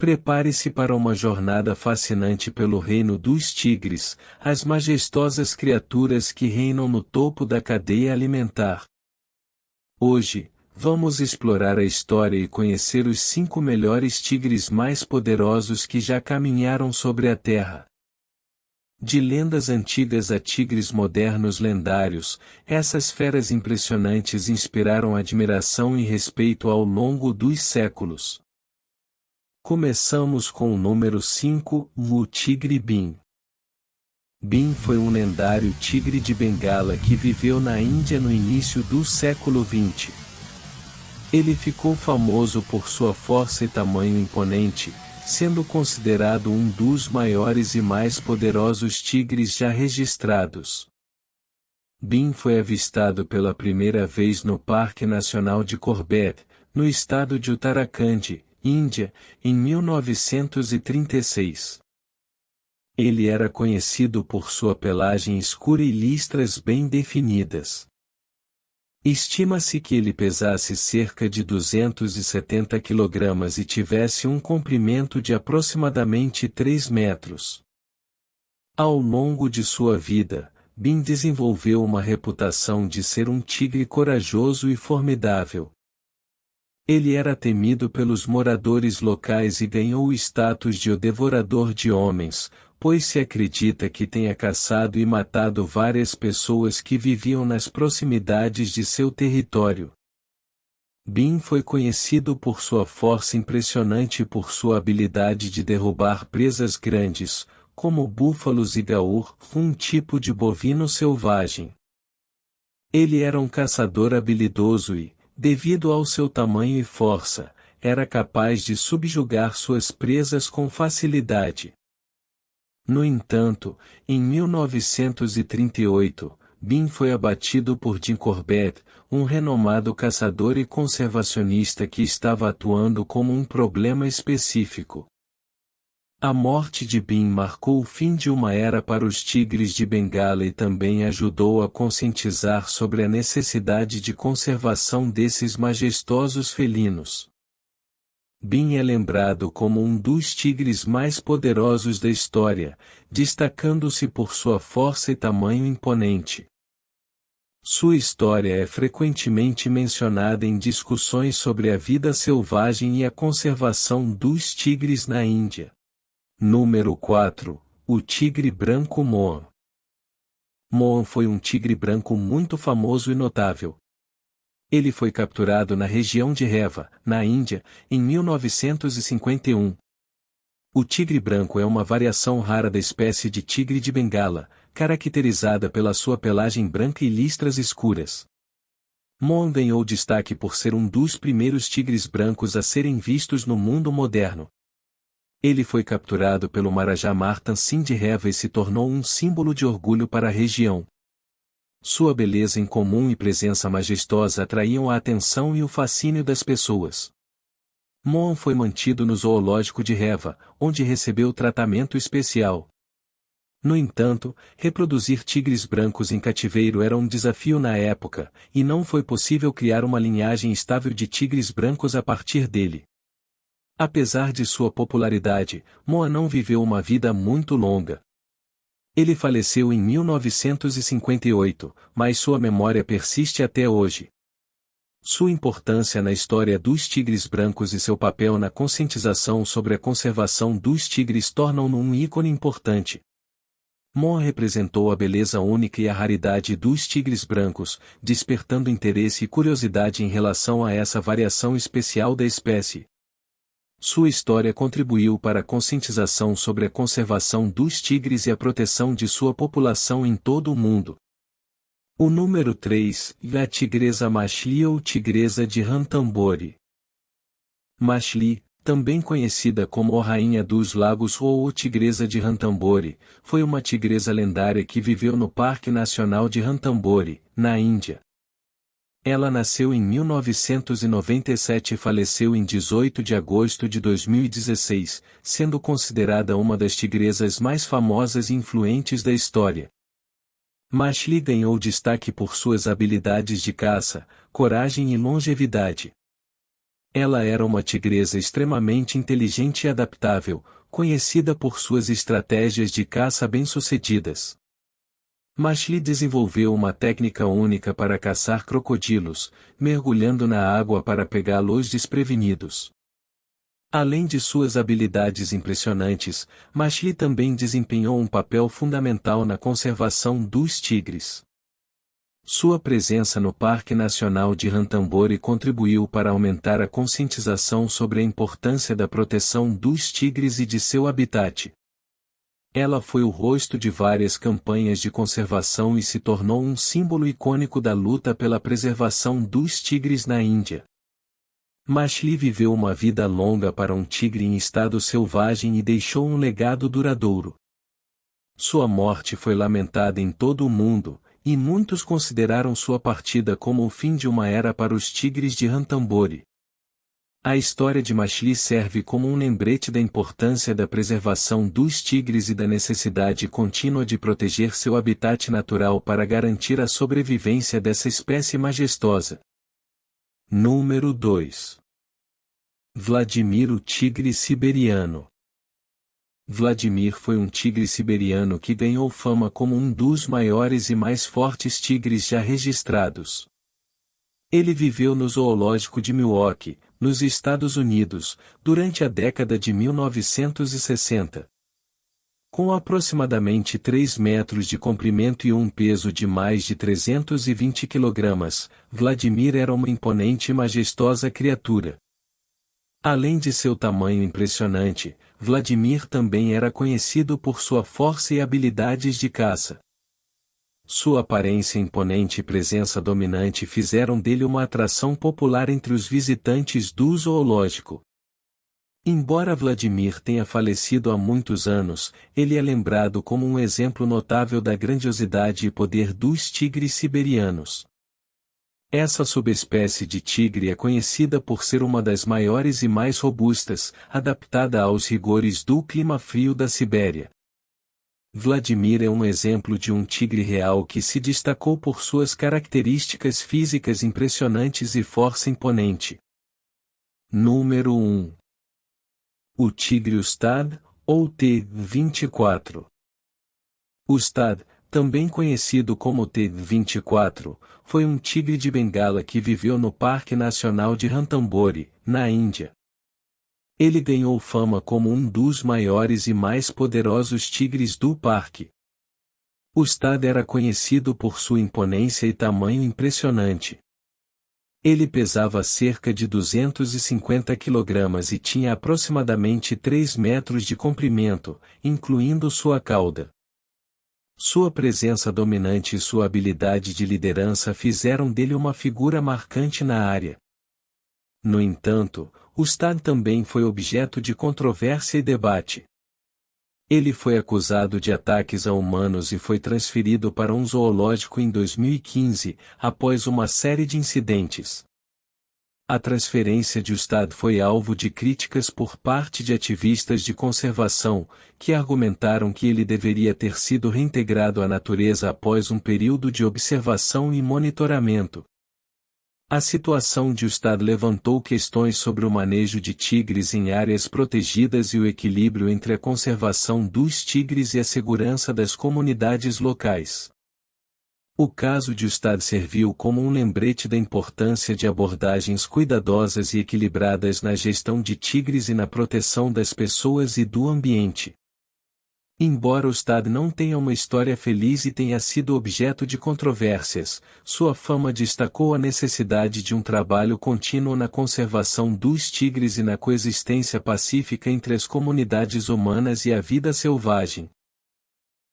Prepare-se para uma jornada fascinante pelo reino dos tigres, as majestosas criaturas que reinam no topo da cadeia alimentar. Hoje, vamos explorar a história e conhecer os 5 melhores tigres mais poderosos que já caminharam sobre a Terra. De lendas antigas a tigres modernos lendários, essas feras impressionantes inspiraram admiração e respeito ao longo dos séculos. Começamos com o número 5, o tigre Bim. Bim foi um lendário tigre de Bengala que viveu na Índia no início do século XX. Ele ficou famoso por sua força e tamanho imponente, sendo considerado um dos maiores e mais poderosos tigres já registrados. Bim foi avistado pela primeira vez no Parque Nacional de Corbett, no estado de Uttarakhand, Índia, em 1936. Ele era conhecido por sua pelagem escura e listras bem definidas. Estima-se que ele pesasse cerca de 270 kg e tivesse um comprimento de aproximadamente 3 metros. Ao longo de sua vida, Bim desenvolveu uma reputação de ser um tigre corajoso e formidável. Ele era temido pelos moradores locais e ganhou o status de o devorador de homens, pois se acredita que tenha caçado e matado várias pessoas que viviam nas proximidades de seu território. Bim foi conhecido por sua força impressionante e por sua habilidade de derrubar presas grandes, como búfalos e gaur, um tipo de bovino selvagem. Ele era um caçador habilidoso e, devido ao seu tamanho e força, era capaz de subjugar suas presas com facilidade. No entanto, em 1938, Bim foi abatido por Jim Corbett, um renomado caçador e conservacionista que estava atuando como um problema específico. A morte de Bim marcou o fim de uma era para os tigres de Bengala e também ajudou a conscientizar sobre a necessidade de conservação desses majestosos felinos. Bim é lembrado como um dos tigres mais poderosos da história, destacando-se por sua força e tamanho imponente. Sua história é frequentemente mencionada em discussões sobre a vida selvagem e a conservação dos tigres na Índia. Número 4. O tigre branco Moan. Moan foi um tigre branco muito famoso e notável. Ele foi capturado na região de Rewa, na Índia, em 1951. O tigre branco é uma variação rara da espécie de tigre de Bengala, caracterizada pela sua pelagem branca e listras escuras. Moan ganhou destaque por ser um dos primeiros tigres brancos a serem vistos no mundo moderno. Ele foi capturado pelo Maharaja Martan Singh de Rewa e se tornou um símbolo de orgulho para a região. Sua beleza incomum e presença majestosa atraíam a atenção e o fascínio das pessoas. Moan foi mantido no zoológico de Rewa, onde recebeu tratamento especial. No entanto, reproduzir tigres brancos em cativeiro era um desafio na época, e não foi possível criar uma linhagem estável de tigres brancos a partir dele. Apesar de sua popularidade, Moan não viveu uma vida muito longa. Ele faleceu em 1958, mas sua memória persiste até hoje. Sua importância na história dos tigres brancos e seu papel na conscientização sobre a conservação dos tigres tornam-no um ícone importante. Moan representou a beleza única e a raridade dos tigres brancos, despertando interesse e curiosidade em relação a essa variação especial da espécie. Sua história contribuiu para a conscientização sobre a conservação dos tigres e a proteção de sua população em todo o mundo. O número 3, a tigresa Machli ou tigresa de Ranthambore. Machli, também conhecida como a Rainha dos Lagos ou tigresa de Ranthambore, foi uma tigresa lendária que viveu no Parque Nacional de Ranthambore, na Índia. Ela nasceu em 1997 e faleceu em 18 de agosto de 2016, sendo considerada uma das tigresas mais famosas e influentes da história. Machli ganhou destaque por suas habilidades de caça, coragem e longevidade. Ela era uma tigresa extremamente inteligente e adaptável, conhecida por suas estratégias de caça bem-sucedidas. Mashli desenvolveu uma técnica única para caçar crocodilos, mergulhando na água para pegá-los desprevenidos. Além de suas habilidades impressionantes, Mashli também desempenhou um papel fundamental na conservação dos tigres. Sua presença no Parque Nacional de Ranthambore contribuiu para aumentar a conscientização sobre a importância da proteção dos tigres e de seu habitat. Ela foi o rosto de várias campanhas de conservação e se tornou um símbolo icônico da luta pela preservação dos tigres na Índia. Mashli viveu uma vida longa para um tigre em estado selvagem e deixou um legado duradouro. Sua morte foi lamentada em todo o mundo, e muitos consideraram sua partida como o fim de uma era para os tigres de Ranthambore. A história de Mashli serve como um lembrete da importância da preservação dos tigres e da necessidade contínua de proteger seu habitat natural para garantir a sobrevivência dessa espécie majestosa. Número 2. Vladimir, o tigre siberiano. Vladimir foi um tigre siberiano que ganhou fama como um dos maiores e mais fortes tigres já registrados. Ele viveu no zoológico de Milwaukee, nos Estados Unidos, durante a década de 1960. Com aproximadamente 3 metros de comprimento e um peso de mais de 320 kg, Vladimir era uma imponente e majestosa criatura. Além de seu tamanho impressionante, Vladimir também era conhecido por sua força e habilidades de caça. Sua aparência imponente e presença dominante fizeram dele uma atração popular entre os visitantes do zoológico. Embora Vladimir tenha falecido há muitos anos, ele é lembrado como um exemplo notável da grandiosidade e poder dos tigres siberianos. Essa subespécie de tigre é conhecida por ser uma das maiores e mais robustas, adaptada aos rigores do clima frio da Sibéria. Vladimir é um exemplo de um tigre real que se destacou por suas características físicas impressionantes e força imponente. Número 1. O tigre Ustad, ou T-24. Ustad, também conhecido como T-24, foi um tigre de Bengala que viveu no Parque Nacional de Ranthambore, na Índia. Ele ganhou fama como um dos maiores e mais poderosos tigres do parque. Ustad era conhecido por sua imponência e tamanho impressionante. Ele pesava cerca de 250 kg e tinha aproximadamente 3 metros de comprimento, incluindo sua cauda. Sua presença dominante e sua habilidade de liderança fizeram dele uma figura marcante na área. No entanto, Ustad também foi objeto de controvérsia e debate. Ele foi acusado de ataques a humanos e foi transferido para um zoológico em 2015, após uma série de incidentes. A transferência de Ustad foi alvo de críticas por parte de ativistas de conservação, que argumentaram que ele deveria ter sido reintegrado à natureza após um período de observação e monitoramento. A situação de Ustad levantou questões sobre o manejo de tigres em áreas protegidas e o equilíbrio entre a conservação dos tigres e a segurança das comunidades locais. O caso de Ustad serviu como um lembrete da importância de abordagens cuidadosas e equilibradas na gestão de tigres e na proteção das pessoas e do ambiente. Embora Ustad não tenha uma história feliz e tenha sido objeto de controvérsias, sua fama destacou a necessidade de um trabalho contínuo na conservação dos tigres e na coexistência pacífica entre as comunidades humanas e a vida selvagem.